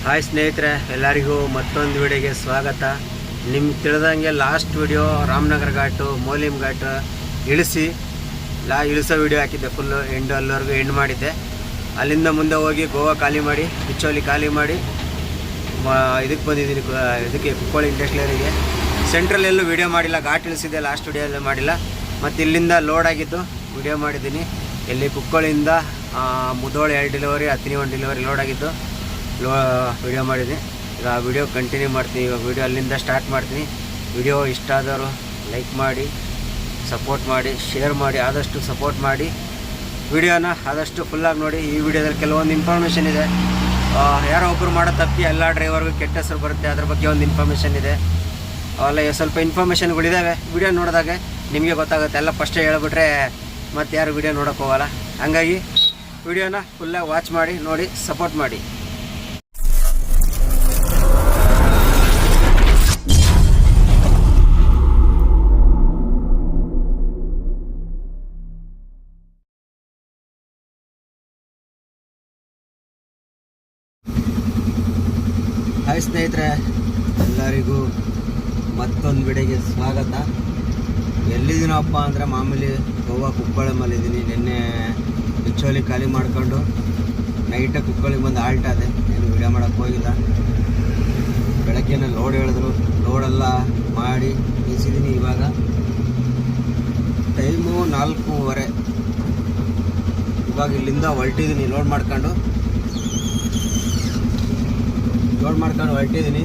Hi ಸ್ನೇಹಿತರೆ, ಎಲ್ಲರಿಗೂ ಮತ್ತೊಂದು ವಿಡಿಯೋಗೆ ಸ್ವಾಗತ. ನಿಮ್ಗೆ ತಿಳಿದಂಗೆ ಲಾಸ್ಟ್ ವಿಡಿಯೋ ರಾಮನಗರ ಘಾಟು ಮೌಲಿಮ್ ಘಾಟ್ ಇಳಿಸೋ ವಿಡಿಯೋ ಹಾಕಿದ್ದೆ. ಫುಲ್ಲು ಅಲ್ಲಿವರೆಗೂ ಎಂಡ್ ಮಾಡಿದ್ದೆ. ಅಲ್ಲಿಂದ ಮುಂದೆ ಹೋಗಿ ಗೋವಾ ಖಾಲಿ ಮಾಡಿ, ಬಿಚ್ಚೋಲಿ ಖಾಲಿ ಮಾಡಿ ಇದಕ್ಕೆ ಬಂದಿದ್ದೀನಿ, ಇದಕ್ಕೆ ಕುಕ್ಕೋಳಿ ಇಂಡಸ್ಟ್ರಿಯರಿಗೆ. ಸೆಂಟ್ರಲ್ ಎಲ್ಲೂ ವಿಡಿಯೋ ಮಾಡಿಲ್ಲ, ಘಾಟ್ ಇಳಿಸಿದ್ದೆ, ಲಾಸ್ಟ್ ವಿಡಿಯೋಲ್ಲೇ ಮಾಡಿಲ್ಲ. ಮತ್ತು ಇಲ್ಲಿಂದ ಲೋಡ್ ಆಗಿದ್ದು ವಿಡಿಯೋ ಮಾಡಿದ್ದೀನಿ. ಇಲ್ಲಿ ಕುಕ್ಕೋಳಿಯಿಂದ ಮುದೋಳು 2 ಡೆಲಿವರಿ, ಹತ್ತಿನಿ 1 ಡೆಲಿವರಿ ಲೋಡ್ ಆಗಿದ್ದು ವಿಡಿಯೋ ಮಾಡಿದ್ದೀನಿ. ಈಗ ವಿಡಿಯೋ ಕಂಟಿನ್ಯೂ ಮಾಡ್ತೀನಿ. ಇವಾಗ ವಿಡಿಯೋ ಅಲ್ಲಿಂದ ಸ್ಟಾರ್ಟ್ ಮಾಡ್ತೀನಿ. ವಿಡಿಯೋ ಇಷ್ಟ ಆದವರು ಲೈಕ್ ಮಾಡಿ, ಸಪೋರ್ಟ್ ಮಾಡಿ, ಶೇರ್ ಮಾಡಿ, ಆದಷ್ಟು ಸಪೋರ್ಟ್ ಮಾಡಿ. ವಿಡಿಯೋನ ಆದಷ್ಟು ಫುಲ್ಲಾಗಿ ನೋಡಿ. ಈ ವಿಡಿಯೋದಲ್ಲಿ ಕೆಲವೊಂದು ಇನ್ಫಾರ್ಮೇಷನ್ ಇದೆ. ಯಾರೋ ಒಬ್ಬರು ಮಾಡೋ ತಪ್ಪಿಗೆ ಎಲ್ಲ ಡ್ರೈವರ್ಗೂ ಕೆಟ್ಟ ಹೆಸರು ಬರುತ್ತೆ, ಅದ್ರ ಬಗ್ಗೆ ಒಂದು ಇನ್ಫಾರ್ಮೇಷನ್ ಇದೆ. ಅವೆಲ್ಲ ಸ್ವಲ್ಪ ಇನ್ಫಾರ್ಮೇಷನ್ಗಳಿದ್ದಾವೆ. ವಿಡಿಯೋ ನೋಡಿದಾಗ ನಿಮಗೆ ಗೊತ್ತಾಗುತ್ತೆ. ಎಲ್ಲ ಫಸ್ಟೇ ಹೇಳ್ಬಿಟ್ರೆ ಮತ್ತು ಯಾರು ವಿಡಿಯೋ ನೋಡೋಕೆ ಹೋಗಲ್ಲ. ಹಾಗಾಗಿ ವಿಡಿಯೋನ ಫುಲ್ಲಾಗಿ ವಾಚ್ ಮಾಡಿ, ನೋಡಿ, ಸಪೋರ್ಟ್ ಮಾಡಿ. ಹಾಯ್ ಸ್ನೇಹಿತರೆ, ಎಲ್ಲರಿಗೂ ಮತ್ತೊಂದು ವಿಡಿಯೋಗೆ ಸ್ವಾಗತ. ಎಲ್ಲಿದ್ದೀನಪ್ಪ ಅಂದರೆ ಮಾಮೂಲಿ ಗೋವಾ ಕುಕ್ಕೋಳಿ ಮಲ್ಲಿದ್ದೀನಿ. ನಿನ್ನೆ ಬಿಚ್ಚೋಲಿ ಖಾಲಿ ಮಾಡ್ಕೊಂಡು ನೈಟಾಗಿ ಕುಕ್ಕೋಳಿಗೆ ಬಂದು ಆಲ್ಟ್ ಆದೆ. ಏನು ವಿಡಿಯೋ ಮಾಡೋಕ್ಕೆ ಹೋಗಿಲ್ಲ. ಬೆಳಗ್ಗೆನೇ ಲೋಡ್ ಹೇಳಿದ್ರು, ಲೋಡೆಲ್ಲ ಮಾಡಿ ನಿಲ್ಸಿದ್ದೀನಿ. ಇವಾಗ ಟೈಮು 4:30. ಇವಾಗ ಇಲ್ಲಿಂದ ಹೊರಟಿದ್ದೀನಿ. ಲೋಡ್ ಮಾಡ್ಕೊಂಡು ಹೊರಟಿದ್ದೀನಿ.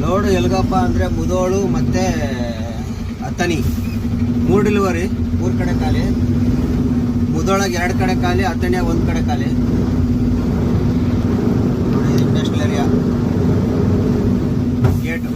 ಲೋಡು ಎಲ್ಗಪ್ಪ ಅಂದರೆ ಮುದೋಳು ಮತ್ತು ಹತ್ತನಿ 3 ಡೆಲಿವರಿ, 3 ಕಡೆ ಖಾಲಿ. ಮುದೋಳಗೆ 2 ಕಡೆ ಖಾಲಿ, ಹತ್ತನಿಯಾಗ 1 ಕಡೆ ಖಾಲಿ. ನೋಡಿ, industrial area gate.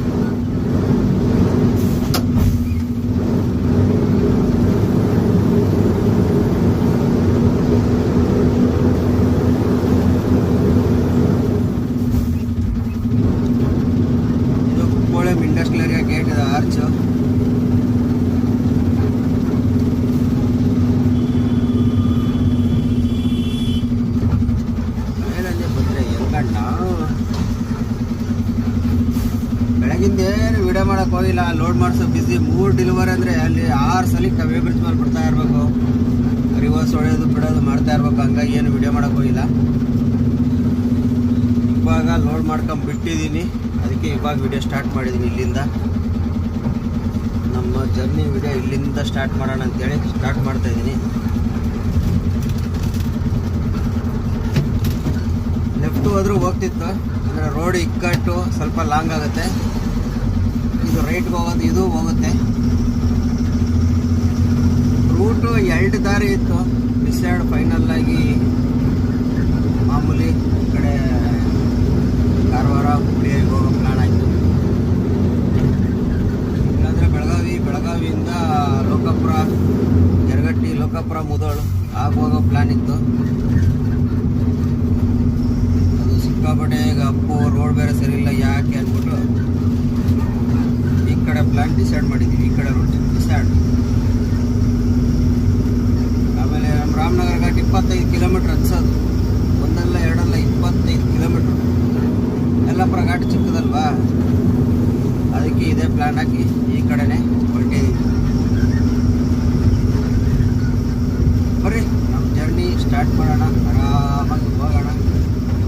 Industrial area gate ಇದೆ, ಆರ್ಚು. ಏನಂದ್ರೆ ಬಂದರೆ ಹೆಂಗಣ್ಣ, ಬೆಳಗಿಂದ ಏನು ವಿಡಿಯೋ ಮಾಡೋಕೆ ಹೋಗಿಲ್ಲ. ಲೋಡ್ ಮಾಡಿಸೋ ಬಿಸಿ. 3 ಡೆಲಿವರಿ ಅಂದರೆ ಅಲ್ಲಿ 6 ಸಲ ಕವೇ ಬ್ರಿಡ್ಜ್ ಮೇಲೆ ಬಿಡ್ತಾ ಇರಬೇಕು, ರಿವರ್ಸ್ ಹೊಡೆಯೋದು ಬಿಡೋದು ಮಾಡ್ತಾ ಇರ್ಬೇಕು. ಹಂಗಾಗಿ ಏನು ವಿಡಿಯೋ ಮಾಡೋಕೆ ಹೋಗಿಲ್ಲ. ಇವಾಗ ಲೋಡ್ ಮಾಡ್ಕೊಂಡು ಬಿಟ್ಟಿದ್ದೀನಿ. ಅದಕ್ಕೆ ಇವಾಗ ವಿಡಿಯೋ ಸ್ಟಾರ್ಟ್ ಮಾಡಿದ್ದೀನಿ. ಇಲ್ಲಿಂದ ನಮ್ಮ ಜರ್ನಿ ವಿಡಿಯೋ ಇಲ್ಲಿಂದ ಸ್ಟಾರ್ಟ್ ಮಾಡೋಣ ಅಂತೇಳಿ ಸ್ಟಾರ್ಟ್ ಮಾಡ್ತಾಯಿದ್ದೀನಿ. ಲೆಫ್ಟ್ ಹೋದ್ರೂ ಹೋಗ್ತಿತ್ತು, ಅಂದರೆ ರೋಡ್ ಇಕ್ಕಟ್ಟು ಸ್ವಲ್ಪ ಲಾಂಗ್ ಆಗುತ್ತೆ. ಇದು ರೈಟ್ಗೆ ಹೋಗೋದು, ಇದು ಹೋಗುತ್ತೆ. ರೂಟು 2 ದಾರಿ ಇತ್ತು. ಡಿಸೈಡ್ ಫೈನಲ್ಲಾಗಿ ಮಾಮೂಲಿ ಈ ಕಡೆ ಕಾರವಾರ ಹುಬ್ಳಿಗೆ ಹೋಗೋ ಪ್ಲ್ಯಾನ್ ಆಯಿತು. ಇಲ್ಲಾಂದರೆ ಬೆಳಗಾವಿಯಿಂದ ಲೋಕಾಪುರ, ಯರಗಟ್ಟಿ, ಲೋಕಾಪುರ, ಮುದೋಳು ಹೋಗೋ ಪ್ಲ್ಯಾನ್ ಇತ್ತು. ಅದು ಸಿಕ್ಕಾಪಟ್ಟೆ ಈಗ ಅಪ್ಪು ರೋಡ್ ಬೇರೆ ಸರಿ ಇಲ್ಲ, ಯಾಕೆ ಅಂದ್ಬಿಟ್ಟು ಈ ಕಡೆ ಪ್ಲ್ಯಾನ್ ಡಿಸೈಡ್ ಮಾಡಿದ್ದೀವಿ. ಈ ಕಡೆ ರೂಟ್ ಡಿಸೈಡ್. ಆಮೇಲೆ ನಮ್ಮ ರಾಮನಗರ ಘಾಟ್ 25 ಕಿಲೋಮೀಟ್ರ್ ಅನ್ಸೋದು. ಒಂದಲ್ಲ ಎರಡಲ್ಲ, 25 ಕಿಲೋಮೀಟ್ರ್. ಯಲ್ಲಾಪುರ ಘಾಟ್ ಚಿಕ್ಕದಲ್ವಾ, ಅದಕ್ಕೆ ಇದೇ ಪ್ಲ್ಯಾನ್ ಹಾಕಿ ಈ ಕಡೆನೇ ಹೊರಟಿದ್ದೀವಿ. ಬರ್ರಿ ನಮ್ಮ ಜರ್ನಿ ಸ್ಟಾರ್ಟ್ ಮಾಡೋಣ. ಆರಾಮಾಗಿ ಹೋಗೋಣ.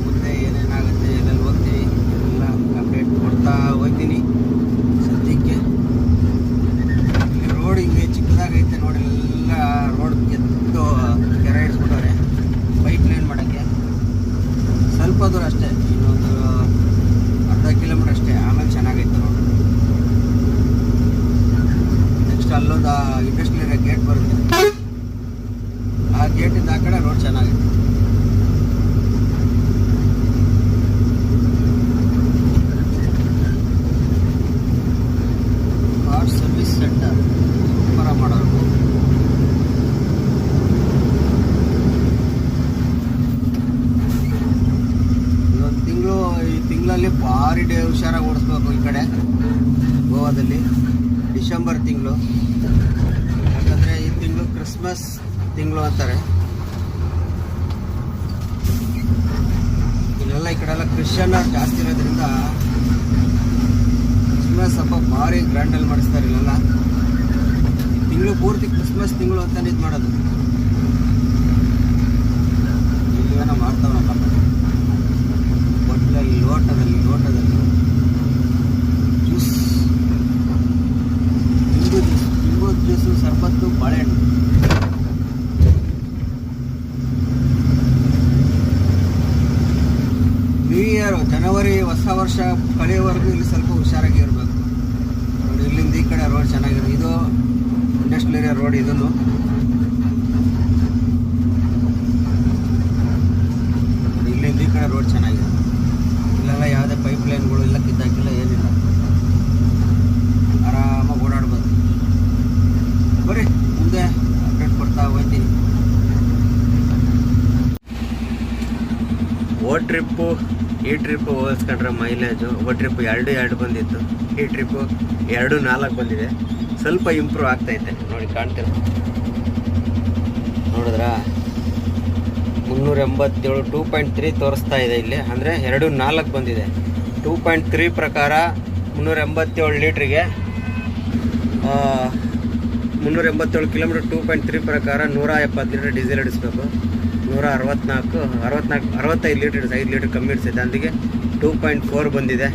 ಮುಂದೆ ಏನೇನಾಗುತ್ತೆ, ಎಲ್ಲೆಲ್ಲಿ ಹೋಗ್ತೀವಿ ಎಲ್ಲ ಅಪ್ಡೇಟ್ ಕೊಡ್ತಾ ಹೋಗ್ತೀನಿ. ಸದ್ಯಕ್ಕೆ ಇಲ್ಲಿ ರೋಡ್ ಹಿಂಗೆ ಚಿಕ್ಕದಾಗೈತೆ ನೋಡಿ. ಎಲ್ಲ ರೋಡ್ ಎತ್ತು ಕೆರೆ ಇಡ್ಸ್ಬಿಟ್ಟವ್ರೆ ಬೈಕ್ ಲೈನ್ ಮಾಡೋಕ್ಕೆ. ಸ್ವಲ್ಪ ದೂರ ಅಷ್ಟೇ, ಇನ್ನೊಂದು ಅರ್ಧ ಕಿಲೋಮೀಟರ್ ಅಷ್ಟೇ. ಆಮೇಲೆ ಚೆನ್ನಾಗೈತೆ ರೋಡ್. ನೆಕ್ಸ್ಟ್ ಅಲ್ಲೊಂದು ಇಂಡಸ್ಟ್ರಿಯಲ್ ಏರಿಯಾ ಗೇಟ್ ಬರುತ್ತೆ. ಆ ಗೇಟಿಂದ ಆ ಕಡೆ ರೋಡ್ ಚೆನ್ನಾಗೈತೆ. ಕಾರ್ ಸರ್ವಿಸ್ ಸೆಂಟರ್ ಸೂಪರ ಮಾಡೋರು. ಈ ತಿಂಗಳಲ್ಲಿ ಭಾರಿ ಹುಷಾರಾಗಿ ಓಡಿಸ್ಬೇಕು. ಈ ಕಡೆ ಗೋವಾದಲ್ಲಿ ಡಿಸೆಂಬರ್ ತಿಂಗಳು, ಯಾಕಂದರೆ ಈ ತಿಂಗಳು ಕ್ರಿಸ್ಮಸ್ ತಿಂಗಳು ಅಂತಾರೆ. ಇಲ್ಲೆಲ್ಲ ಈ ಕಡೆ ಎಲ್ಲ ಕ್ರಿಶ್ಚಿಯನ್ ಜಾಸ್ತಿ ಇರೋದ್ರಿಂದ ಕ್ರಿಸ್ಮಸ್ ಹಬ್ಬ ಭಾರಿ ಗ್ರ್ಯಾಂಡಲ್ಲಿ ಮಾಡಿಸ್ತಾರೆ ಇಲ್ಲೆಲ್ಲ. ತಿಂಗಳು ಪೂರ್ತಿ ಕ್ರಿಸ್ಮಸ್ ತಿಂಗಳು ಅಂತಾನೆ ಇದು ಮಾಡೋದು. ಇಲ್ಲೇನೋ ಮಾಡ್ತಾವನಪ್ಪ ಬಟ್ಲಲ್ಲಿ ಲೋಟದಲ್ಲಿ ಜ್ಯೂಸ್, ನಿಂಬು ಜ್ಯೂಸು, ಸರ್ಬತ್ತು, ಬಾಳೆಹಣ್ಣು. ನ್ಯೂ ಇಯರ್ ಜನವರಿ ಹೊಸ ವರ್ಷ ಕಳೆಯೋವರೆಗೂ ಇಲ್ಲಿ ಸ್ವಲ್ಪ ಹುಷಾರಾಗಿ ಇರಬೇಕು ನೋಡಿ. ಇಲ್ಲಿಂದ ಈ ಕಡೆ ರೋಡ್ ಚೆನ್ನಾಗಿದೆ, ಇದು ಇಂಡಸ್ಟ್ರಿಯಲ್ ಏರಿಯಾ ರೋಡ್. ಇದನ್ನು ಇಲ್ಲಿಂದ ಈ ಕಡೆ ರೋಡ್ ಚೆನ್ನಾಗಿದೆ. ಇಲ್ಲೆಲ್ಲ ಯಾವುದೇ ಪೈಪ್ ಲೈನ್ಗಳು ಇಲ್ಲ, ಕಿದ್ದಾಕಿಲ್ಲ, ಏನಿಲ್ಲ, ಆರಾಮಾಗಿ ಓಡಾಡ್ಬೋದು. ಬರೀ ಮುಂದೆ ಅಪ್ಡೇಟ್ ಕೊಡ್ತಾ ಹೋಗ್ತೀನಿ. ಈ ಟ್ರಿಪ್ಪು ಹೋಲಿಸ್ಕೊಂಡ್ರೆ ಮೈಲೇಜು ಟ್ರಿಪ್ 2 ಬಂದಿತ್ತು, ಈ ಟ್ರಿಪ್ಪು 2.4 ಬಂದಿದೆ. ಸ್ವಲ್ಪ ಇಂಪ್ರೂವ್ ಆಗ್ತೈತೆ ನೋಡಿ, ಕಾಣ್ತಿಲ್ಲ ನೋಡಿದ್ರಾ? 387 2.3 ತೋರಿಸ್ತಾ ಇದೆ ಇಲ್ಲಿ, ಅಂದರೆ 2.4 ಬಂದಿದೆ. 2.3 ಪ್ರಕಾರ 387 ಲೀಟ್ರಿಗೆ 387 ಕಿಲೋಮೀಟರ್. 2.3 ಪ್ರಕಾರ 170 ಲೀಟರ್ ಡೀಸೆಲ್ ಹಿಡಿಸ್ಬೇಕು. 65 ಲೀಟರ್ ಹಿಡಿಸ್, 5 ಲೀಟರ್ ಕಮ್ಮಿ ಹಿಡಿಸಿದೆ. ಅಂದಿಗೆ 2.4 ಬಂದಿದೆ.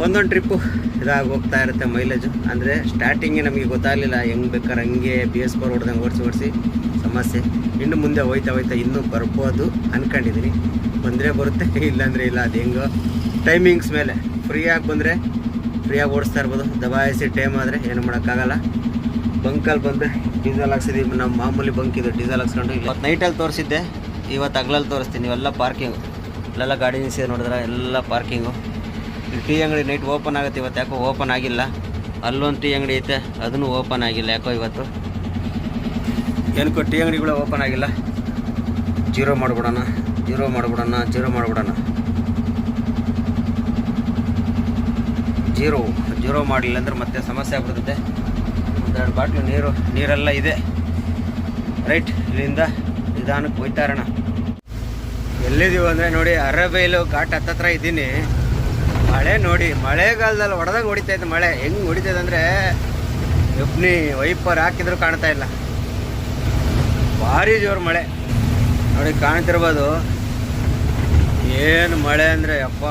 ಒಂದೊಂದು ಟ್ರಿಪ್ಪು ಇದಾಗಿ ಹೋಗ್ತಾ ಇರುತ್ತೆ ಮೈಲೇಜು. ಅಂದರೆ ಸ್ಟಾರ್ಟಿಂಗೆ ನಮಗೆ ಗೊತ್ತಾಗಲಿಲ್ಲ, ಹೆಂಗೆ ಬೇಕಾದ್ರೆ ಹಂಗೆ BS4 ಹೊಡೆದಂಗೆ ಓಡಿಸಿ ಸಮಸ್ಯೆ. ಇನ್ನು ಮುಂದೆ ಹೋಯ್ತಾ ಇನ್ನೂ ಬರ್ಬೋದು ಅಂದ್ಕೊಂಡಿದ್ದೀನಿ. ಬಂದರೆ ಬರುತ್ತೆ, ಇಲ್ಲಾಂದರೆ ಇಲ್ಲ. ಅದು ಹೆಂಗೋ ಟೈಮಿಂಗ್ಸ್ ಮೇಲೆ. ಫ್ರೀಯಾಗಿ ಬಂದರೆ ಫ್ರೀಯಾಗಿ ಓಡಿಸ್ತಾ ಇರ್ಬೋದು. ದಬಾಯಿಸಿ ಟೈಮ್ ಆದರೆ ಏನು ಮಾಡೋಕ್ಕಾಗಲ್ಲ. ಬಂಕಲ್ಲಿ ಬಂದು ಡೀಸೆಲ್ ಹಾಕ್ಸಿದ್ದೀವಿ. ನಮ್ಮ ಮಾಮೂಲಿ ಬಂಕ್ ಇದು, ಡೀಸೆಲ್ ಹಾಕ್ಸ್ಕೊಂಡು. ಇವತ್ತು ನೈಟಲ್ಲಿ ತೋರಿಸಿದ್ದೆ, ಇವತ್ತು ಹಗಲಲ್ಲಿ ತೋರಿಸ್ತೀನಿ. ಇವೆಲ್ಲ ಪಾರ್ಕಿಂಗು, ಇಲ್ಲೆಲ್ಲ ಗಾಡಿ ನಿಲ್ಸಿದೆ ನೋಡಿದ್ರೆ, ಎಲ್ಲ ಪಾರ್ಕಿಂಗು. ಇಲ್ಲಿ ಟೀ ಅಂಗಡಿ ನೈಟ್ ಓಪನ್ ಆಗುತ್ತೆ, ಇವತ್ತು ಯಾಕೋ ಓಪನ್ ಆಗಿಲ್ಲ. ಅಲ್ಲೊಂದು ಟೀ ಅಂಗಡಿ ಐತೆ, ಅದನ್ನು ಓಪನ್ ಆಗಿಲ್ಲ ಯಾಕೋ ಇವತ್ತು. ಏನಕ್ಕೋ ಟೀ ಅಂಗಡಿಗಳು ಓಪನ್ ಆಗಿಲ್ಲ. ಜೀರೋ ಮಾಡಿಬಿಡೋಣ ಜೀರೋ ಮಾಡಲಿಲ್ಲ ಅಂದ್ರೆ ಮತ್ತೆ ಸಮಸ್ಯೆ ಆಗ್ಬಿಡ್ತದೆ. 2 ಬಾಟ್ಲು ನೀರೆಲ್ಲ ಇದೆ. ರೈಟ್, ಇಲ್ಲಿಂದ ನಿಧಾನಕ್ಕೆ ಹೋಯ್ತಾ ಇರೋಣ. ಎಲ್ಲಿದ್ದೀವಿ ಅಂದರೆ ನೋಡಿ, ಅರಬೈಲು ಘಾಟ್ ಹತ್ತತ್ರ ಇದ್ದೀನಿ. ಮಳೆ ನೋಡಿ, ಮಳೆಗಾಲದಲ್ಲಿ ಹೊಡೆದಂಗೆ ಹೊಡಿತೈತೆ ಮಳೆ. ಹೆಂಗೆ ಹೊಡಿತೈತೆ ಅಂದರೆ ಎಪ್ನಿ ವೈಪರ್ ಹಾಕಿದ್ರು ಕಾಣ್ತಾ ಇಲ್ಲ, ಭಾರಿ ಜೋರು ಮಳೆ ನೋಡಿ. ಕಾಣ್ತಿರ್ಬೋದು ಏನು ಮಳೆ ಅಂದರೆ ಅಪ್ಪ.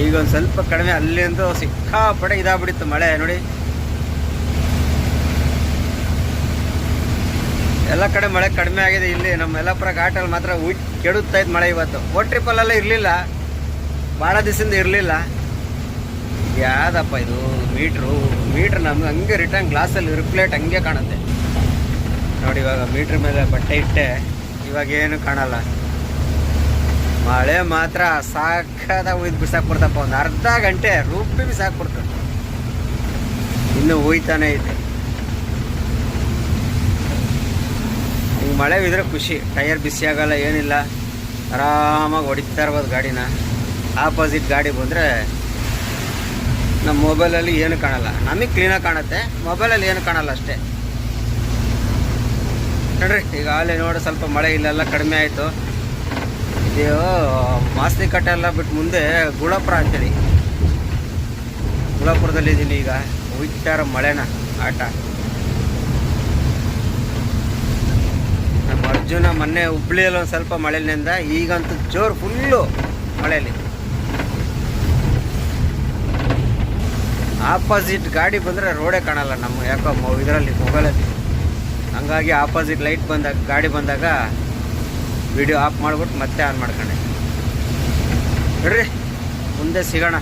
ಈಗ ಒಂದು ಸ್ವಲ್ಪ ಕಡಿಮೆ, ಅಲ್ಲಿಂದ ಸಿಕ್ಕಾಪಡೆ ಇದಾಗ್ಬಿಡಿತ್ತು ಮಳೆ ನೋಡಿ. ಎಲ್ಲ ಕಡೆ ಮಳೆ ಕಡಿಮೆ ಆಗಿದೆ. ಇಲ್ಲಿ ನಮ್ಮ ಯಲ್ಲಾಪುರ ಘಾಟಲ್ಲಿ ಮಾತ್ರ ಕೆಡುತ್ತಾ ಇತ್ತು ಮಳೆ ಇವತ್ತು. ಟ್ರಿಪ್ಪಲ್ಲೆಲ್ಲ ಇರಲಿಲ್ಲ, ಭಾಳ ದಿವಸದಿಂದ ಇರಲಿಲ್ಲ. ಯಾವ್ದಪ್ಪ ಇದು ಮೀಟ್ರ್ ನಮ್ಗೆ ಹಂಗೆ ರಿಟರ್ನ್ ಗ್ಲಾಸಲ್ಲಿ ರಿಪ್ಲೇಟ್ ಹಂಗೆ ಕಾಣುತ್ತೆ ನೋಡಿ. ಇವಾಗ ಮೀಟ್ರ್ ಮೇಲೆ ಬಟ್ಟೆ ಇಟ್ಟೆ, ಇವಾಗ ಏನು ಕಾಣಲ್ಲ. ಮಳೆ ಮಾತ್ರ ಸಾಕಾದ ಒಯ್ದು ಬಿಸಾಕ್ಬಿಡ್ತಪ್ಪ. ಒಂದು ಅರ್ಧ ಗಂಟೆ ರೂಪಿ ಬಿಸಾಕ್ಬಿಡ್ತು. ಇನ್ನು ಹೋಯ್ತಾನೆ ಐತೆ. ಹಿಂಗೆ ಮಳೆ ಬಿದ್ದರೆ ಖುಷಿ. ಟೈರ್ ಬಿಸಿ ಆಗಲ್ಲ, ಏನಿಲ್ಲ, ಆರಾಮಾಗಿ ಹೊಡಿತಾ ಇರ್ಬೋದು ಗಾಡಿನ. ಆಪೋಸಿಟ್ ಗಾಡಿ ಬಂದರೆ ನಮ್ಮ ಮೊಬೈಲಲ್ಲಿ ಏನು ಕಾಣಲ್ಲ, ನಮಗೆ ಕ್ಲೀನಾಗಿ ಕಾಣುತ್ತೆ, ಮೊಬೈಲಲ್ಲಿ ಏನು ಕಾಣಲ್ಲ ಅಷ್ಟೇ ನೋಡ್ರಿ. ಈಗ ಆಲೆ ನೋಡಿ ಸ್ವಲ್ಪ ಮಳೆ ಇಲ್ಲೆಲ್ಲ ಕಡಿಮೆ ಆಯಿತು. ಇದು ಮಾಸ್ತಿ ಕಟ್ಟೆ ಎಲ್ಲ ಬಿಟ್ಟು ಮುಂದೆ ಗುಳಾಪುರ ಅಂತೇಳಿ, ಗುಳಾಪುರದಲ್ಲಿದ್ದೀನಿ ಈಗ. ಹೋಗ್ತಾರ ಮಳೆನ ಆಟ. ನಮ್ಮ ಅರ್ಜುನ ಮೊನ್ನೆ ಹುಬ್ಳಿಯಲ್ಲಿ ಒಂದು ಸ್ವಲ್ಪ ಮಳೆಲಿಂದ, ಈಗಂತೂ ಜೋರು ಫುಲ್ಲು ಮಳೆಯಲ್ಲಿ. ಆಪೋಸಿಟ್ ಗಾಡಿ ಬಂದರೆ ರೋಡೇ ಕಾಣಲ್ಲ ನಮ್ಮ ಯಾಕೋ ಇದರಲ್ಲಿ ಮೊಬೈಲಲ್ಲಿ. ಹಂಗಾಗಿ ಆಪೋಸಿಟ್ ಲೈಟ್ ಬಂದಾಗ, ಗಾಡಿ ಬಂದಾಗ ವಿಡಿಯೋ ಆಫ್ ಮಾಡಿಬಿಟ್ಟು ಮತ್ತೆ ಆನ್ ಮಾಡ್ಕೊಂಡೆ. ನೋಡ್ರಿ ಮುಂದೆ ಸಿಗೋಣ.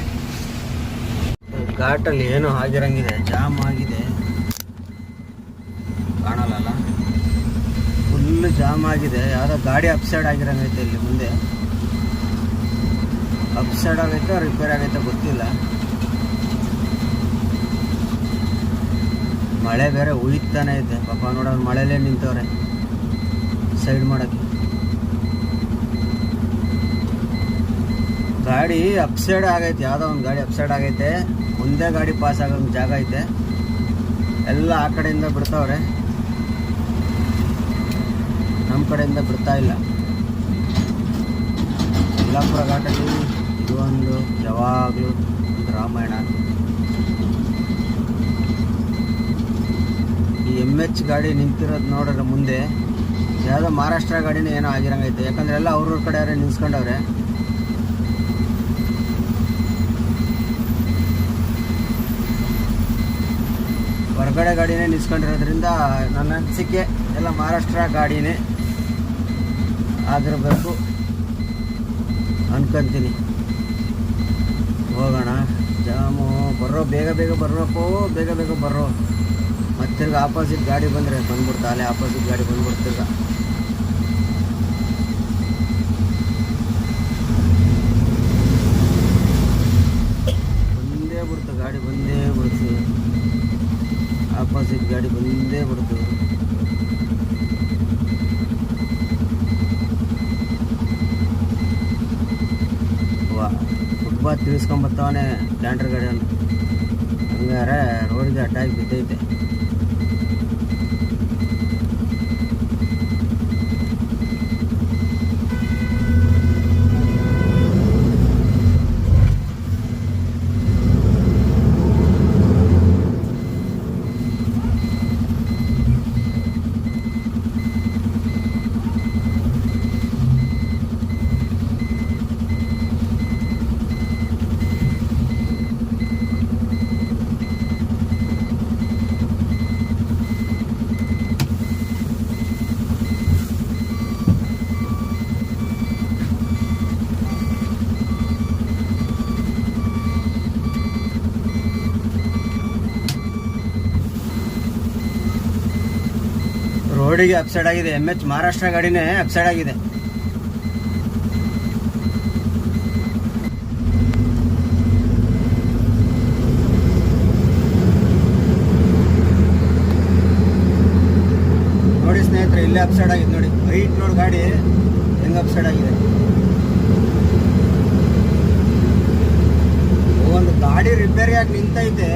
ಘಾಟಲ್ಲಿ ಏನೋ ಆಗಿರಂಗಿದೆ, ಜಾಮ್ ಆಗಿದೆ, ಕಾಣಲ್ಲ, ಫುಲ್ಲು ಜಾಮ್ ಆಗಿದೆ. ಯಾವುದೋ ಗಾಡಿ ಅಪ್ಸೈಡ್ ಆಗಿರಂಗೈತೆ ಇಲ್ಲಿ ಮುಂದೆ. ಅಪ್ಸೈಡ್ ಆಗೈತೆ ರಿಪೇರ್ ಆಗೈತೆ ಗೊತ್ತಿಲ್ಲ. ಮಳೆ ಬೇರೆ ಉಳಿತಾನೆ ಐತೆ ಪಾಪ. ನೋಡೋದು ಮಳೆಯಲ್ಲೇ ನಿಂತವ್ರೆ ಸೈಡ್ ಮಾಡೋಕ್ಕೆ. ಗಾಡಿ ಅಪ್ಸೈಡ್ ಆಗೈತೆ, ಯಾವುದೋ ಒಂದು ಗಾಡಿ ಅಪ್ಸೈಡ್ ಆಗೈತೆ. ಒಂದೇ ಗಾಡಿ ಪಾಸ್ ಆಗೋ ಜಾಗ ಐತೆ, ಎಲ್ಲ ಆ ಕಡೆಯಿಂದ ಬಿಡ್ತಾವ್ರೆ, ನಮ್ಮ ಕಡೆಯಿಂದ ಬಿಡ್ತಾ ಇಲ್ಲ. ಯಲ್ಲಾಪುರ ಘಾಟಲ್ಲಿ ಇದು ಒಂದು ಯಾವಾಗಲೂ ಒಂದು ರಾಮಾಯಣ. ಈ MH ಗಾಡಿ ನಿಂತಿರೋದು ನೋಡಿದ್ರೆ ಮುಂದೆ ಯಾವುದೋ ಮಹಾರಾಷ್ಟ್ರ ಗಾಡಿನೇ ಏನೋ ಆಗಿರಂಗೈತೆ. ಯಾಕಂದರೆ ಎಲ್ಲ ಅವ್ರವ್ರ ಕಡೆ ಯಾರೇ ನಿಲ್ಸ್ಕೊಂಡವ್ರೆ. ಹೊರಗಡೆ ಗಾಡಿನೇ ನಿಲ್ಸ್ಕೊಂಡಿರೋದ್ರಿಂದ ನನ್ನ ಅನಿಸಿಕೆ ಎಲ್ಲ ಮಹಾರಾಷ್ಟ್ರ ಗಾಡಿನೇ ಆಗಿರಬೇಕು ಅನ್ಕೊಂತೀನಿ. ಹೋಗೋಣ. ಜಾಮು ಬರ್ರೋ, ಬೇಗ ಬೇಗ ಬರ್ರಪ್ಪೋ, ಬೇಗ ಬೇಗ ಬರ್ರೋ. ಮತ್ತಿರ್ಗ ಆಪೋಸಿಟ್ ಗಾಡಿ ಬಂದರೆ ಬಂದ್ಬಿಡ್ತಾ, ಅಲ್ಲೇ ಆಪೋಸಿಟ್ ಗಾಡಿ ಬಂದ್ಬಿಡ್ತಿರ್ಗ. ಬಂದೇ ಬಿಡ್ತು ಗಾಡಿ, ಬಂದೇ ಬಿಡ್ತು. ಆಪೋಸಿಟ್ ಗಾಡಿ ಬಂದೇ ಬಿಡ್ತು. ಫುಟ್ಪಾತ್ ತಿಳಿಸ್ಕೊಂಬರ್ತಾವನೆ ಟ್ಯಾಂಡ್ರ್ ಗಾಡಿಯನ್ನು. ಹಂಗಾರೆ ರೋಡ್ಗೆ ಅಟ್ಯಾಕ್ ಬಿದ್ದೈತೆ. ರೋಡಿಗೆ ಅಪ್ಸೈಡ್ ಆಗಿದೆ. MH ಮಹಾರಾಷ್ಟ್ರ ಗಾಡಿನೇ ಅಪ್ಸೈಡ್ ಆಗಿದೆ. ನೋಡಿ ಸ್ನೇಹಿತರೆ, ಇಲ್ಲೇ ಅಪ್ಸೈಡ್ ಆಗಿದೆ ನೋಡಿ. 8 ಲೋಡ್ ಗಾಡಿ ಹೆಂಗೆ ಅಪ್ಸೈಡ್ ಆಗಿದೆ. ಒಂದು ಗಾಡಿ ರಿಪೇರಿ ಆಗಿ ನಿಂತೈತೆ.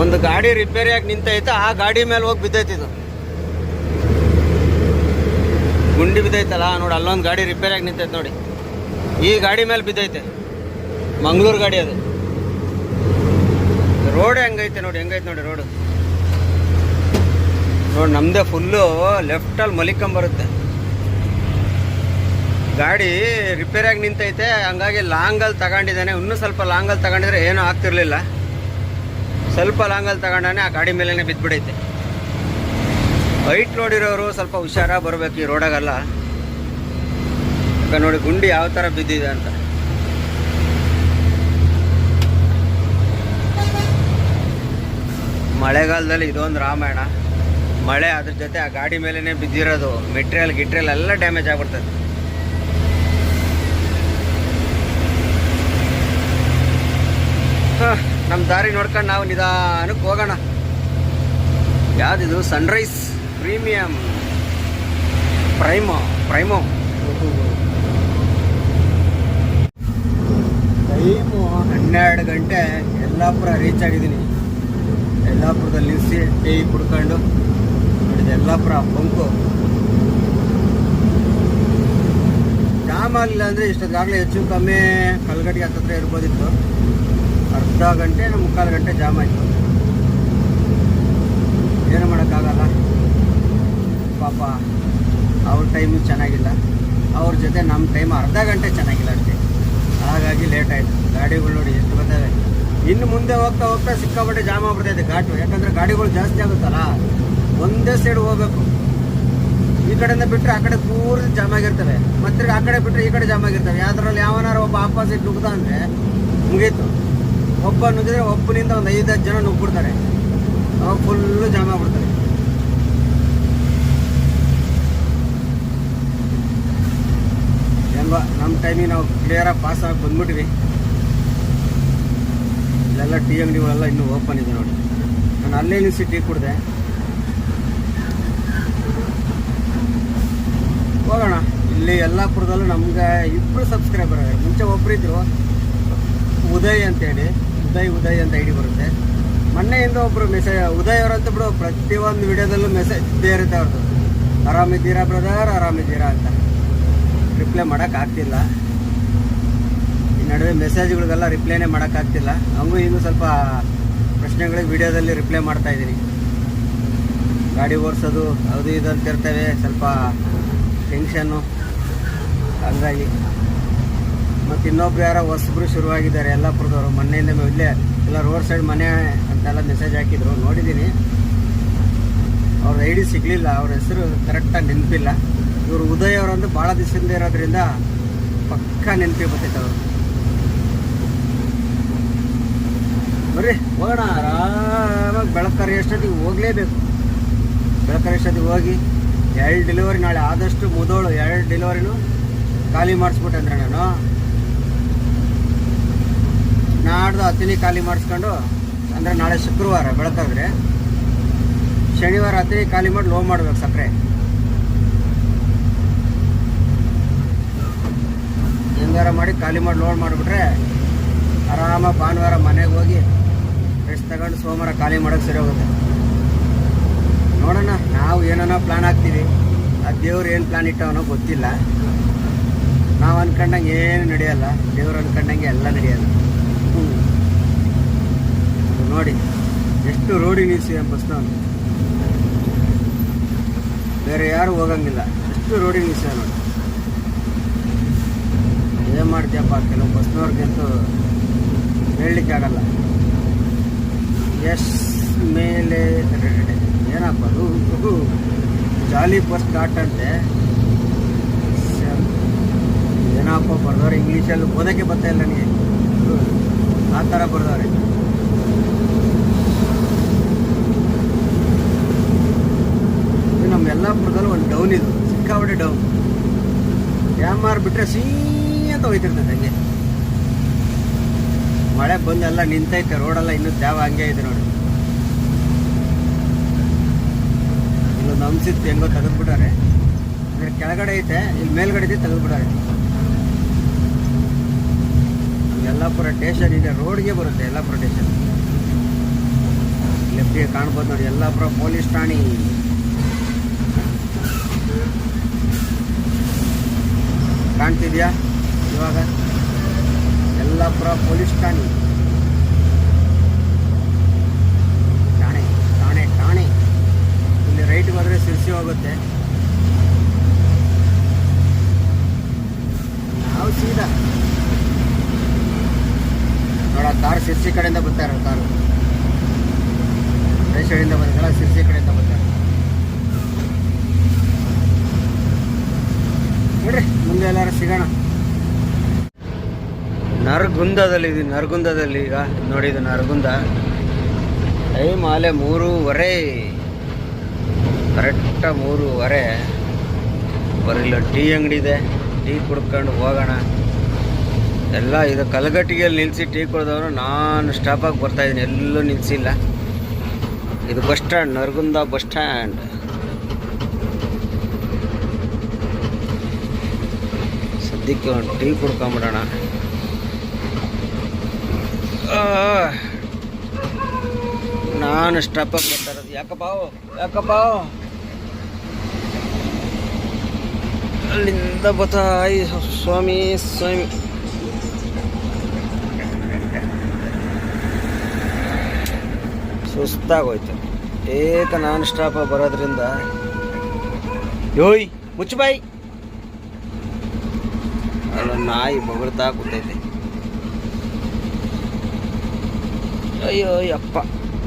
ಒಂದು ಗಾಡಿ ರಿಪೇರಿಯಾಗಿ ನಿಂತೈತೆ, ಆ ಗಾಡಿ ಮೇಲೆ ಹೋಗಿ ಬಿದ್ದೈತೆ. ಇದು ಗುಂಡಿ ಬಿದ್ದೈತಲ್ಲ ನೋಡಿ. ಅಲ್ಲೊಂದು ಗಾಡಿ ರಿಪೇರಿಯಾಗಿ ನಿಂತೈತೆ ನೋಡಿ. ಈ ಗಾಡಿ ಮೇಲೆ ಬಿದ್ದೈತೆ. ಮಂಗಳೂರು ಗಾಡಿ ಅದು. ರೋಡ್ ಹೆಂಗೈತೆ ನೋಡಿ, ಹೆಂಗೈತೆ ನೋಡಿ ರೋಡು. ನೋಡಿ ನಮ್ಮದೇ ಫುಲ್ಲು ಲೆಫ್ಟಲ್ಲಿ ಮಲಿಕೊಂಬರುತ್ತೆ. ಗಾಡಿ ರಿಪೇರಿಯಾಗಿ ನಿಂತೈತೆ. ಹಂಗಾಗಿ ಲಾಂಗಲ್ಲಿ ತಗೊಂಡಿದ್ದಾನೆ. ಇನ್ನೂ ಸ್ವಲ್ಪ ಲಾಂಗಲ್ಲಿ ತಗೊಂಡಿದ್ರೆ ಏನೂ ಆಗ್ತಿರ್ಲಿಲ್ಲ. ಸ್ವಲ್ಪ ಲಾಂಗಲ್ಲಿ ತಗೊಂಡಾನೆ ಆ ಗಾಡಿ ಮೇಲೇ ಬಿದ್ದುಬಿಡೈತೆ. 8 ಲೋಡ್ ಇರೋರು ಸ್ವಲ್ಪ ಹುಷಾರಾಗಿ ಬರಬೇಕು ಈ ರೋಡಾಗಲ್ಲ. ಈಗ ನೋಡಿ ಗುಂಡಿ ಯಾವ ಥರ ಬಿದ್ದಿದೆ ಅಂತ. ಮಳೆಗಾಲದಲ್ಲಿ ಇದೊಂದು ರಾಮಾಯಣ. ಮಳೆ ಅದ್ರ ಜೊತೆ ಆ ಗಾಡಿ ಮೇಲೇ ಬಿದ್ದಿರೋದು. ಮೆಟೀರಿಯಲ್ ಎಲ್ಲ ಡ್ಯಾಮೇಜ್ ಆಗ್ಬಿಡ್ತದೆ. ನಮ್ಮ ದಾರಿ ನೋಡ್ಕೊಂಡು ನಾವು ನಿಧಾನಕ್ಕೆ ಹೋಗೋಣ. ಯಾವುದಿದು? Sunrise premium primo. ಟೈಮು 12 ಗಂಟೆ. ಯಲ್ಲಾಪುರ ರೀಚ್ ಆಗಿದ್ದೀನಿ. ಯಲ್ಲಾಪುರದಲ್ಲಿ ನಿಲ್ಲಿಸಿ ಟೀ ಕುಡ್ಕೊಂಡು ನೋಡಿದೆ ಯಲ್ಲಾಪುರ ಬಂಕು. ಜಾಮ್ ಆಗಲಿಲ್ಲ ಅಂದರೆ ಇಷ್ಟೊತ್ತಾಗಲೇ ಹೆಚ್ಚು ಕಮ್ಮಿ ಕಲ್ಗಟ್ಟಿಗೆ ಹತ್ತತ್ರ ಇರ್ಬೋದಿತ್ತು. ಅರ್ಧ ಗಂಟೆ 3/4 ಗಂಟೆ ಜಾಮ್ ಆಯಿತು. ಏನು ಮಾಡೋಕ್ಕಾಗಲ್ಲ. ಪಾಪ ಅವ್ರ ಟೈಮು ಚೆನ್ನಾಗಿಲ್ಲ, ಅವ್ರ ಜೊತೆ ನಮ್ಮ ಟೈಮ್ ಅರ್ಧ ಗಂಟೆ ಚೆನ್ನಾಗಿಲ್ಲ ಅಷ್ಟೇ. ಹಾಗಾಗಿ ಲೇಟ್ ಆಯಿತು. ಗಾಡಿಗಳು ನೋಡಿ ಎಷ್ಟು ಬರ್ತವೆ. ಇನ್ನು ಮುಂದೆ ಹೋಗ್ತಾ ಹೋಗ್ತಾ ಸಿಕ್ಕಾಪಟ್ಟೆ ಜಾಮ್ ಆಗ್ಬಿಡ್ತೈತೆ ಘಾಟು. ಯಾಕಂದರೆ ಗಾಡಿಗಳು ಜಾಸ್ತಿ ಆಗುತ್ತಲ್ಲ, ಒಂದೇ ಸೈಡ್ ಹೋಗ್ಬೇಕು. ಈ ಕಡೆಯಿಂದ ಬಿಟ್ಟರೆ ಆ ಕಡೆ ಪೂರ್ತಿ ಜಾಮ್ ಆಗಿರ್ತವೆ. ಮತ್ತೆ ಆ ಕಡೆ ಬಿಟ್ಟರೆ ಈ ಕಡೆ ಜಾಮ್ ಆಗಿರ್ತವೆ. ಯಾವ್ದ್ರಲ್ಲಿ ಯಾವನಾರು ಒಬ್ಬ ಆಪೋಸಿಟ್ ನುಗ್ದ ಅಂದರೆ ಮುಗೀತು. ಒಬ್ಬ ನುಗ್ಗಿದ್ರೆ ಒಬ್ಬನಿಂದ ಒಂದು 5-10 ಜನ ನುಗ್ಬಿಡ್ತಾರೆ. ಅವಾಗ ಫುಲ್ಲು ಜಾಮ್ ಆಗ್ಬಿಡ್ತಾರೆ. ಹೆಂಗೋ ನಮ್ಮ ಟೈಮಿಗೆ ನಾವು ಕ್ಲಿಯರಾಗಿ ಪಾಸ್ ಆಗಿ ಬಂದ್ಬಿಟ್ವಿ. ಇಲ್ಲೆಲ್ಲ ಟೀ ಅಂಗಡಿಗಳೆಲ್ಲ ಇನ್ನೂ ಓಪನ್ ಇದೆ ನೋಡಿ. ನಾನು ಅಲ್ಲೇ ನಿಲ್ಲಿಸಿ ಟೀ ಕುಡಿದೆ. ಹೋಗೋಣ. ಇಲ್ಲಿ ಯಲ್ಲಾಪುರದಲ್ಲೂ ನಮ್ಗೆ 2 ಸಬ್ಸ್ಕ್ರೈಬರ್ ಆಗಿದೆ. ಮುಂಚೆ ಒಬ್ಬರಿದ್ರು, ಉದಯ್ ಅಂತೇಳಿ. ಉದಯ್ ಅಂತ ಐಡಿ ಬರುತ್ತೆ. ಮೊನ್ನೆಯಿಂದ ಒಬ್ಬರು ಮೆಸೇಜ್, ಉದಯ್ ಅವರಂತ ಬಿಡು ಪ್ರತಿಯೊಂದು ವಿಡಿಯೋದಲ್ಲೂ ಮೆಸೇಜ್ ಇದ್ದೇ ಇರುತ್ತೆ ಅವ್ರದ್ದು. ಆರಾಮಿದ್ದೀರಾ ಬ್ರದರ್, ಆರಾಮಿದ್ದೀರಾ ಅಂತ ರಿಪ್ಲೈ ಮಾಡೋಕ್ಕಾಗ್ತಿಲ್ಲ. ಈ ನಡುವೆ ಮೆಸೇಜ್ಗಳಿಗೆಲ್ಲ ರಿಪ್ಲೈನೇ ಮಾಡೋಕ್ಕಾಗ್ತಿಲ್ಲ. ಹಂಗೂ ಹಿಂಗೂ ಸ್ವಲ್ಪ ಪ್ರಶ್ನೆಗಳಿಗೆ ವಿಡಿಯೋದಲ್ಲಿ ರಿಪ್ಲೈ ಮಾಡ್ತಾಯಿದ್ದೀನಿ. ಗಾಡಿ ಓಡಿಸೋದು ಅದು ಇದು ಅಂತ ಇರ್ತೇವೆ, ಸ್ವಲ್ಪ ಟೆನ್ಷನ್ನು, ಹಂಗಾಗಿ. ಮತ್ತು ಇನ್ನೊಬ್ರು ಯಾರೋ ಹೊಸಬ್ರು ಶುರುವಾಗಿದ್ದಾರೆ ಯಲ್ಲಾಪುರದವರು. ಮೊನ್ನೆಯಿಂದ ಇಲ್ಲೇ ಎಲ್ಲ ರೋಡ್ ಸೈಡ್ ಮನೆ ಅಂತೆಲ್ಲ ಮೆಸೇಜ್ ಹಾಕಿದ್ರು, ನೋಡಿದ್ದೀನಿ. ಅವ್ರ ಐಡಿ ಸಿಗಲಿಲ್ಲ, ಅವ್ರ ಹೆಸರು ಕರೆಕ್ಟಾಗಿ ನೆನಪಿಲ್ಲ. ಇವರು ಉದಯ್ ಅವರಂದು ಭಾಳ ದಿವಸದಿಂದ ಇರೋದ್ರಿಂದ ಪಕ್ಕಾ ನೆನಪಿ ಬರ್ತೈತೆ ಅವರು. ಬರ್ರಿ ಹೋಗೋಣ, ಆರಾಮಾಗಿ ಬೆಳಕರಿ ಎಷ್ಟೊತ್ತಿಗೆ ಹೋಗಲೇಬೇಕು. ಬೆಳಕರಿ ಎಷ್ಟೊತ್ತಿಗೆ ಹೋಗಿ 2 ಡೆಲಿವರಿ ನಾಳೆ ಆದಷ್ಟು ಮುದೋಳು 2 ಡೆಲಿವರಿನೂ ಖಾಲಿ ಮಾಡಿಸ್ಬಿಟ್ಟೆ ಅಂದರೆ ನಾನು ನಾಡ್ದು 10 ಖಾಲಿ ಮಾಡಿಸ್ಕೊಂಡು, ಅಂದರೆ ನಾಳೆ ಶುಕ್ರವಾರ ಬೆಳಕಾದ್ರೆ ಶನಿವಾರ 10 ಖಾಲಿ ಮಾಡಿ ಲೋ ಮಾಡ್ಬೇಕು ಸಕ್ಕರೆ. ಹೆಂಗಾರ ಮಾಡಿ ಖಾಲಿ ಮಾಡಿ ಲೋಡ್ ಮಾಡಿಬಿಟ್ರೆ ಆರಾಮಾಗಿ ಭಾನುವಾರ ಮನೆಗೆ ಹೋಗಿ ರೆಸ್ಟ್ ತಗೊಂಡು ಸೋಮವಾರ ಖಾಲಿ ಮಾಡೋಕ್ಕೆ ಸರಿ ಹೋಗುತ್ತೆ. ನೋಡೋಣ, ನಾವು ಏನೋ ಪ್ಲ್ಯಾನ್ ಹಾಕ್ತೀವಿ, ಆ ದೇವ್ರು ಏನು ಪ್ಲ್ಯಾನ್ ಇಟ್ಟವನೋ ಗೊತ್ತಿಲ್ಲ. ನಾವು ಅಂದ್ಕೊಂಡಂಗೆ ಏನು ನಡೆಯಲ್ಲ, ದೇವ್ರು ಅಂದ್ಕೊಂಡಂಗೆ ಎಲ್ಲ ನಡೆಯಲ್ಲ. ನೋಡಿ ಎಷ್ಟು ರೋಡಿಗೆ ನಿಲ್ಸಿದೆ ಬಸ್ನವನು, ಬೇರೆ ಯಾರು ಹೋಗಂಗಿಲ್ಲ, ಎಷ್ಟು ರೋಡಿಗೆ ನಿಲ್ಸಿದೆ ನೋಡಿ. ಏನು ಮಾಡ್ತೀಯಪ್ಪ, ಕೆಲವು ಬಸ್ನವ್ರಿಗಂತೂ ಹೇಳಲಿಕ್ಕೆ ಆಗಲ್ಲ. ಎಸ್ ಮೇಲೆ ಏನಪ್ಪ ಅದು, ಜಾಲಿ ಬಸ್ ಸ್ಟಾರ್ಟ್ ಅಂತೆ. ಏನಪ್ಪ ಬರ್ದವ್ರೆ, ಇಂಗ್ಲೀಷಲ್ಲಿ ಓದೋಕ್ಕೆ ಬರ್ತಾ ಇಲ್ಲ ನನಗೆ, ಆ ಥರ ಬರ್ದವ್ರೆ. ಇದು ನಮ್ಮ ಯಲ್ಲಾಪುರದಲ್ಲಿ ಒಂದು ಡೌನ್, ಇದು ಸಿಕ್ಕಾಪಟ್ಟೆ ಡೌನ್. ಡ್ಯಾಮ್ ಬಿಟ್ಟರೆ ಸೀ ಅಂತ ಹೋಯ್ತಿರ್ತದೆ ಹಂಗೆ. ಮಳೆ ಬಂದು ಎಲ್ಲ ನಿಂತೈತೆ, ರೋಡೆಲ್ಲ ಇನ್ನೂ ದ್ಯಾವ ಹಂಗೆ ಇದೆ ನೋಡಿ. ಇಲ್ಲೊಂದು ಅಂಶಿತ್ತು ಹೆಂಗೋ ತೆಗೆದ್ಬಿಟ್ಟಾರೆ, ಅಂದರೆ ಕೆಳಗಡೆ ಐತೆ, ಇಲ್ಲಿ ಮೇಲ್ಗಡೆ ಐತೆ ತೆಗೆದ್ಬಿಟ್ಟಾರೆ. ಯಲ್ಲಾಪುರ ಸ್ಟೇಷನ್ ಇದೆ, ರೋಡ್ಗೆ ಬರುತ್ತೆ ಯಲ್ಲಾಪುರ ಸ್ಟೇಷನ್. ಲೆಫ್ಟಿಗೆ ಕಾಣ್ಬೋದು ನೋಡಿ, ಯಲ್ಲಾಪುರ ಪೊಲೀಸ್ ಠಾಣೆ. ಕಾಣ್ತಿದ್ಯಾ ಇವಾಗ? ಯಲ್ಲಾಪುರ ಪೊಲೀಸ್ ಠಾಣೆ, ಠಾಣೆ ಠಾಣೆ ಠಾಣೆ. ಇಲ್ಲಿ ರೈಟ್ಗೆ ಹೋದರೆ ಸಿರ್ಸಿ ಹೋಗುತ್ತೆ. ನಾವು ಸೀದಾ ನೋಡ, ಕಾರು ಸಿರ್ಸಿ ಕಡೆಯಿಂದ ಬರ್ತಾರೆ, ಕಾರು ರೈಟ್ ಸೈಡಿಂದ ಬಂದಿದ್ದಲ್ಲ, ಸಿರ್ಸಿ ಕಡೆಯಿಂದ ಬರ್ತಾರೆ. ನೋಡ್ರಿ ಮುಂದೆ ಎಲ್ಲಾರು ಸಿಗೋಣ. ನರಗುಂದದಲ್ಲಿದ್ದೀವಿ, ನರಗುಂದದಲ್ಲಿ. ಈಗ ನೋಡಿ, ಇದು ನರಗುಂದ. ಟೈಮ್ ಆಲೆ 3:30, ಕರೆಕ್ಟ 3:30. ಬರಲ್ಲ, ಟೀ ಅಂಗಡಿ ಇದೆ, ಟೀ ಕುಡ್ಕೊಂಡು ಹೋಗೋಣ. ಎಲ್ಲ ಇದು ಕಲಗಟ್ಟಿಗೆಯಲ್ಲಿ ನಿಲ್ಲಿಸಿ ಟೀ ಕುಡಿದವರು ನಾನು ಸ್ಟಾಪಾಗಿ ಬರ್ತಾಯಿದ್ದೀನಿ, ಎಲ್ಲೂ ನಿಲ್ಲಿಸಿಲ್ಲ. ಇದು bus stand, Nargund bus stand. ಸದ್ಯಕ್ಕೆ ಒಂದು ಟೀ ಕುಡ್ಕೊಂಬಿಡೋಣ. ನಾನು ಸ್ಟಾಪಾಗಿ ಬರ್ತಾ ಇರೋದು. ಯಾಕಪ್ಪ ಅಲ್ಲಿಂದ ಬತ್ತಾಯಿ ಸ್ವಾಮಿ. ಸುಸ್ತಾಗೋಯ್ತು ನಾನ್ ಸ್ಟಾಪ್ ಬರೋದ್ರಿಂದ. ಯೋಯ್ ಮುಚ್ಚು ಬಾಯಿ, ಅಲ್ಲ ನಾಯಿ ಬೊಗಳ್ತಾ ಕೂತೈತೆ. ಅಯ್ಯೋ ಅಪ್ಪ,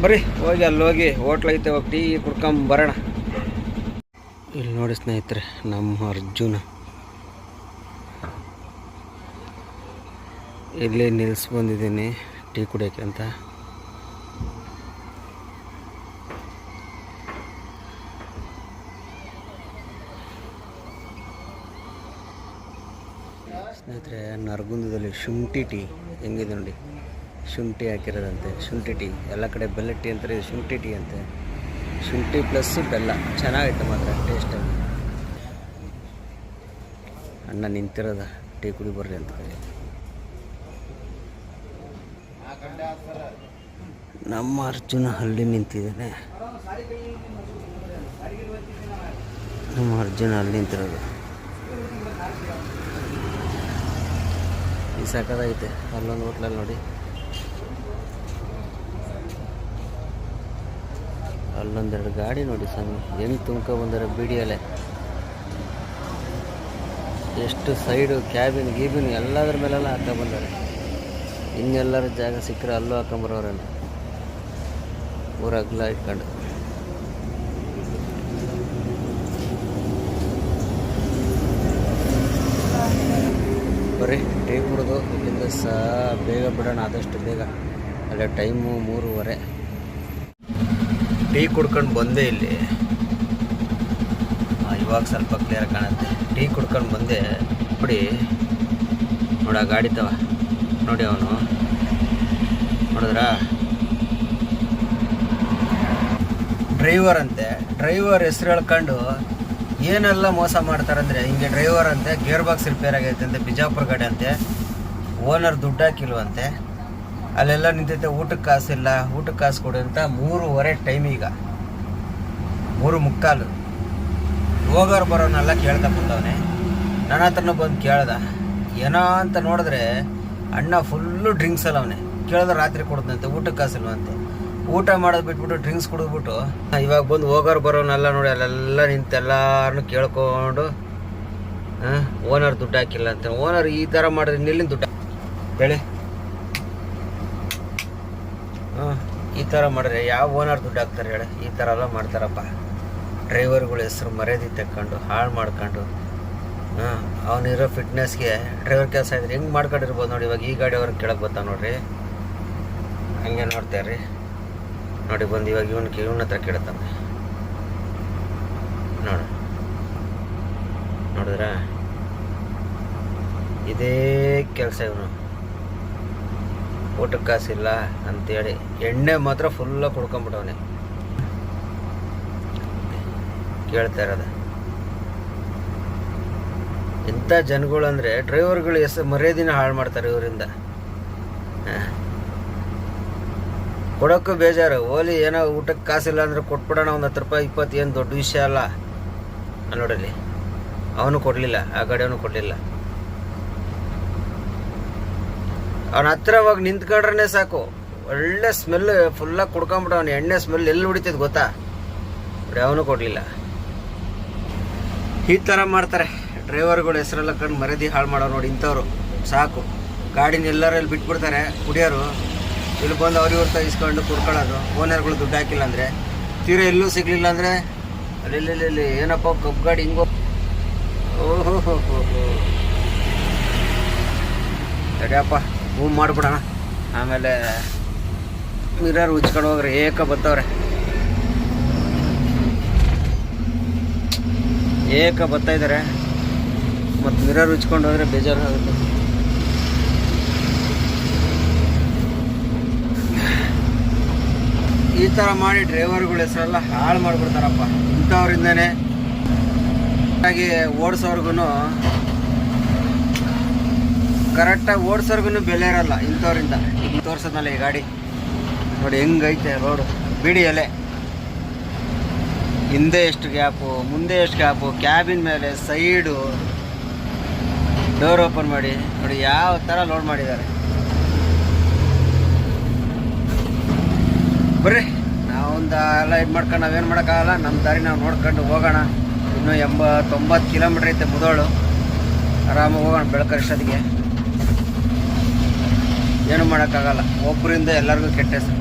ಬರ್ರಿ ಹೋಗಿ ಅಲ್ಲೋಗಿ ಹೋಟ್ಲ್ ಐತೆ, ಹೋಗಿ ಟೀ ಕುಡ್ಕೊಂಬರೋಣ. ಇಲ್ಲಿ ನೋಡಿ ಸ್ನೇಹಿತರೆ, ನಮ್ಮ ಅರ್ಜುನ ಇಲ್ಲಿ ನಿಲ್ಸಿ ಬಂದಿದ್ದೀನಿ ಟೀ ಕುಡಿಯೋಕ್ಕೆ ಅಂತ. ಸ್ನೇಹಿತರೆ, ನರಗುಂದದಲ್ಲಿ ಶುಂಠಿ ಟೀ ಹೆಂಗಿದೆ ನೋಡಿ, ಶುಂಠಿ ಹಾಕಿರೋದಂತೆ. ಶುಂಠಿ ಟೀ, ಎಲ್ಲ ಕಡೆ ಬೆಲ್ಲ ಟೀ ಅಂತಾರೆ, ಇದು ಶುಂಠಿ ಟೀ ಅಂತೆ. ಶುಂಠಿ ಪ್ಲಸ್ ಬೆಲ್ಲ, ಚೆನ್ನಾಗೈತೆ ಮಾತ್ರ ಟೇಸ್ಟಾಗಿ. ಅಣ್ಣ ನಿಂತಿರೋದ ಟೀ ಕುಡಿ ಬರ್ರಿ ಅಂತ ಹೇಳಿ. ನಮ್ಮ ಅರ್ಜುನ ಅಲ್ಲಿ ನಿಂತಿದ್ದಾನೆ. ನಮ್ಮ ಅರ್ಜುನ ಅಲ್ಲಿ ನಿಂತಿರೋದು. ಈ ಸಾಕಾಗೈತೆ. ಅಲ್ಲೊಂದು ಹೋಟ್ಲಲ್ಲಿ ನೋಡಿ, ಅಲ್ಲೊಂದೆರಡು ಗಾಡಿ ನೋಡಿ ಸ್ವಾಮಿ ಹೆಂಗೆ ತುಂಬ್ಕೊಂಡ್ಬಂದಾರೆ ಬೀಡಿಯಲ್ಲೇ. ಎಷ್ಟು ಸೈಡು ಕ್ಯಾಬಿನ್ ಗೀಬಿನ್ ಎಲ್ಲದ್ರ ಮೇಲೆಲ್ಲ ಹಾಕೊಂಡ್ಬಂದಾರೆ. ಇನ್ನೆಲ್ಲರ ಜಾಗ ಸಿಕ್ಕರೆ ಅಲ್ಲೂ ಹಾಕೊಂಬರೋರಲ್ಲ, ಊರಾಗ್ಲ ಇಟ್ಕೊಂಡು. ಬರೀ ಟೀ ಕುಡಿದು ಇಲ್ಲಿಂದ ಬೇಗ ಬಿಡೋಣ, ಆದಷ್ಟು ಬೇಗ. ಅಲ್ಲೇ ಟೈಮು 3:30. ಟೀ ಕುಡ್ಕೊಂಡು ಬಂದೆ ಇಲ್ಲಿ. ಇವಾಗ ಸ್ವಲ್ಪ ಕ್ಲಿಯರ್ ಕಾಣುತ್ತೆ. ಟೀ ಕುಡ್ಕೊಂಡು ಬಂದೆ. ನೋಡಿ ನೋಡ ಗಾಡಿ ತವ ನೋಡಿ, ಅವನು ನೋಡಿದ್ರಾ ಡ್ರೈವರ್ ಅಂತೆ. ಡ್ರೈವರ್ ಹೆಸ್ರು ಹೇಳ್ಕೊಂಡು ಏನೆಲ್ಲ ಮೋಸ ಮಾಡ್ತಾರಂದರೆ, ಹಿಂಗೆ ಡ್ರೈವರ್ ಅಂತೆ, ಗೇರ್ ಬಾಕ್ಸ್ ರಿಪೇರ್ ಆಗೈತೆ ಅಂತೆ, ಬಿಜಾಪುರ ಗಾಡಿ ಅಂತೆ, ಓನರ್ ದುಡ್ಡು ಹಾಕಿಲ್ವಂತೆ, ಅಲ್ಲೆಲ್ಲ ನಿಂತೈತೆ, ಊಟಕ್ಕೆ ಕಾಸಿಲ್ಲ, ಊಟಕ್ಕೆ ಕಾಸು ಕೊಡು ಅಂತ. 3:30 ಟೈಮ್, ಈಗ 3:45. ಹೋಗೋರು ಬರೋನೆಲ್ಲ ಕೇಳ್ತಾ ಬಂದವನೆ. ನನ್ನ ಹತ್ರನೂ ಬಂದು ಕೇಳ್ದ, ಏನೋ ಅಂತ ನೋಡಿದ್ರೆ ಅಣ್ಣ ಫುಲ್ಲು ಡ್ರಿಂಕ್ಸ್ ಅಲ್ಲ. ಅವನೇ ಕೇಳಿದ್ರೆ ರಾತ್ರಿ ಕೊಡ್ದಂತೆ, ಊಟಕ್ಕೆ ಕಾಸಿಲ್ವಂತೆ. ಊಟ ಮಾಡೋದು ಬಿಟ್ಬಿಟ್ಟು ಡ್ರಿಂಕ್ಸ್ ಕುಡಿದ್ಬಿಟ್ಟು ಇವಾಗ ಬಂದು ಹೋಗೋರು ಬರೋನೆಲ್ಲ ನೋಡಿ ಅಲ್ಲೆಲ್ಲ ನಿಂತೆಲ್ಲರೂ ಕೇಳ್ಕೊಂಡು ಓನರ್ ದುಡ್ಡು ಹಾಕಿಲ್ಲ ಅಂತ. ಓನರ್ ಈ ಥರ ಮಾಡಿದ್ರೆ ನಿಲ್ಲಿನ ದುಡ್ಡು ಹೇಳಿ, ಈ ಥರ ಮಾಡಿದ್ರೆ ಯಾವ ಓನರ್ ದುಡ್ಡು ಹಾಕ್ತಾರೆ ಹೇಳಿ? ಈ ಥರ ಎಲ್ಲ ಮಾಡ್ತಾರಪ್ಪ. ಡ್ರೈವರ್ಗಳ ಹೆಸ್ರು ಮರ್ಯಾದೆ ತಕ್ಕೊಂಡು ಹಾಳು ಮಾಡ್ಕೊಂಡು, ಅವನಿರೋ ಫಿಟ್ನೆಸ್ಗೆ ಡ್ರೈವರ್ ಕೆಲಸ ಇದ್ರೆ ಹೆಂಗೆ ಮಾಡ್ಕೊಂಡಿರ್ಬೋದು ನೋಡಿ. ಇವಾಗ ಈ ಗಾಡಿ ಅವ್ರಿಗೆ ಕೇಳಕ್ಕೆ ಬರ್ತಾವೆ ನೋಡ್ರಿ, ಹಂಗೆ ನೋಡ್ತಾರ್ರಿ ನೋಡಿ. ಬಂದು ಇವಾಗ ಇವನ ಹತ್ರ ಕೇಳ್ತಾನೆ ನೋಡಿದ್ರ, ಇದೇ ಕೆಲಸ ಇವನು. ಊಟಕ್ಕೆ ಕಾಸಿಲ್ಲ ಅಂತೇಳಿ ಎಣ್ಣೆ ಮಾತ್ರ ಫುಲ್ಲ ಕುಡ್ಕೊಂಬಿಟ್ಟವನೆ. ಕೇಳ್ತಾ ಇರೋದ ಇಂಥ ಜನಗಳು ಅಂದರೆ ಡ್ರೈವರ್ಗಳು ಮರ್ಯಾದಿನ ಹಾಳು ಮಾಡ್ತಾರೆ ಇವರಿಂದ. ಕೊಡೋಕ್ಕೂ ಬೇಜಾರು. ಓಲಿ ಏನೋ ಊಟಕ್ಕೆ ಕಾಸಿಲ್ಲ ಅಂದರೆ ಕೊಟ್ಬಿಡೋಣ, ಒಂದು 10 ರೂಪಾಯಿ 20, ಏನು ದೊಡ್ಡ ವಿಷಯ ಅಲ್ಲ. ನೋಡಲಿ, ಅವನು ಕೊಡಲಿಲ್ಲ, ಆ ಗಾಡಿಯವನು ಕೊಡಲಿಲ್ಲ. ಅವನ ಹತ್ರವಾಗಿ ನಿಂತ್ಕೊಂಡ್ರೆ ಸಾಕು, ಒಳ್ಳೆ ಸ್ಮೆಲ್ ಫುಲ್ಲಾಗಿ ಕುಡ್ಕೊಂಬಿಟ್ಟವನು. ಎಣ್ಣೆ ಸ್ಮೆಲ್ ಎಲ್ಲಿ ಹೊಡಿತೈತೆ ಗೊತ್ತಾ? ನೋಡಿ, ಅವನು ಕೊಡಲಿಲ್ಲ. ಈ ಥರ ಮಾಡ್ತಾರೆ ಡ್ರೈವರ್ಗಳು. ಹೆಸರೆಲ್ಲ ಕಂಡು ಮರ್ಯಾದೆ ಹಾಳು ಮಾಡೋ ನೋಡಿ ಇಂಥವ್ರು. ಸಾಕು, ಗಾಡಿನ ಎಲ್ಲರಲ್ಲಿ ಬಿಟ್ಬಿಡ್ತಾರೆ ಕುಡಿಯೋರು. ಇಲ್ಲಿ ಬಂದು ಅವ್ರಿವ್ರ ಇಸ್ಕೊಂಡು ಕುಡ್ಕೊಳ್ಳೋದು. ಓನರ್ಗಳು ದುಡ್ಡು ಹಾಕಿಲ್ಲ ಅಂದರೆ, ತೀರ ಎಲ್ಲೂ ಸಿಗಲಿಲ್ಲ ಅಂದರೆ ಅಲ್ಲಿ ಏನಪ್ಪ ಕಬ್ಬು ಗಾಡಿ ಹಿಂಗೋ. ಓಹೋ ತಡಿಯಪ್ಪ, ಮೂವ್ ಮಾಡಿಬಿಡೋಣ. ಆಮೇಲೆ ಮಿರರ್ ಉಚ್ಕೊಂಡು ಹೋಗ್ರೆ ಬರ್ತಾವ್ರೆ, ಬರ್ತಾ ಇದ್ದಾರೆ. ಮತ್ತು ಮಿರರ್ ಉಚ್ಕೊಂಡು ಹೋದರೆ ಬೇಜಾರಾಗುತ್ತೆ. ಈ ಥರ ಮಾಡಿ ಡ್ರೈವರ್ಗಳ ಹೆಸರೆಲ್ಲ ಹಾಳು ಮಾಡಿಬಿಡ್ತಾರಪ್ಪ. ಇಂಥವ್ರಿಂದನೇ ಹಾಗೆ ಓಡಿಸೋರ್ಗು ಕರೆಕ್ಟಾಗಿ ಓಡಿಸೋರ್ಗು ಬೆಲೆ ಇರಲ್ಲ ಇಂಥವ್ರಿಂದ. ಈಗ ತೋರ್ಸೋದ್ನಲ್ಲ ಈ ಗಾಡಿ ನೋಡಿ ಹೆಂಗೈತೆ ರೋಡು, ಬಿಡಿ ಎಲೆ. ಹಿಂದೆ ಎಷ್ಟು ಗ್ಯಾಪು, ಮುಂದೆ ಎಷ್ಟು ಗ್ಯಾಪು, ಕ್ಯಾಬಿನ್ ಮೇಲೆ ಸೈಡು ಡೋರ್ ಓಪನ್ ಮಾಡಿ ನೋಡಿ ಯಾವ ಥರ ಲೋಡ್ ಮಾಡಿದ್ದಾರೆ. ಬರ್ರಿ, ನಾವೊಂದು ಎಲ್ಲ ಇದು ಮಾಡ್ಕೊಂಡು ನಾವೇನು ಮಾಡೋಕ್ಕಾಗಲ್ಲ. ನಮ್ಮ ದಾರಿ ನಾವು ನೋಡ್ಕೊಂಡು ಹೋಗೋಣ. ಇನ್ನೂ 80-90 ಕಿಲೋಮೀಟ್ರ್ ಐತೆ ಮುದೋಳು. ಆರಾಮಾಗಿ ಹೋಗೋಣ ಬೆಳಕರಿಷ್ಟೊತ್ತಿಗೆ. ಏನು ಮಾಡೋಕ್ಕಾಗಲ್ಲ. ಒಬ್ಬರಿಂದ ಎಲ್ಲರಿಗೂ ಕೆಟ್ಟ ಹೆಸರು.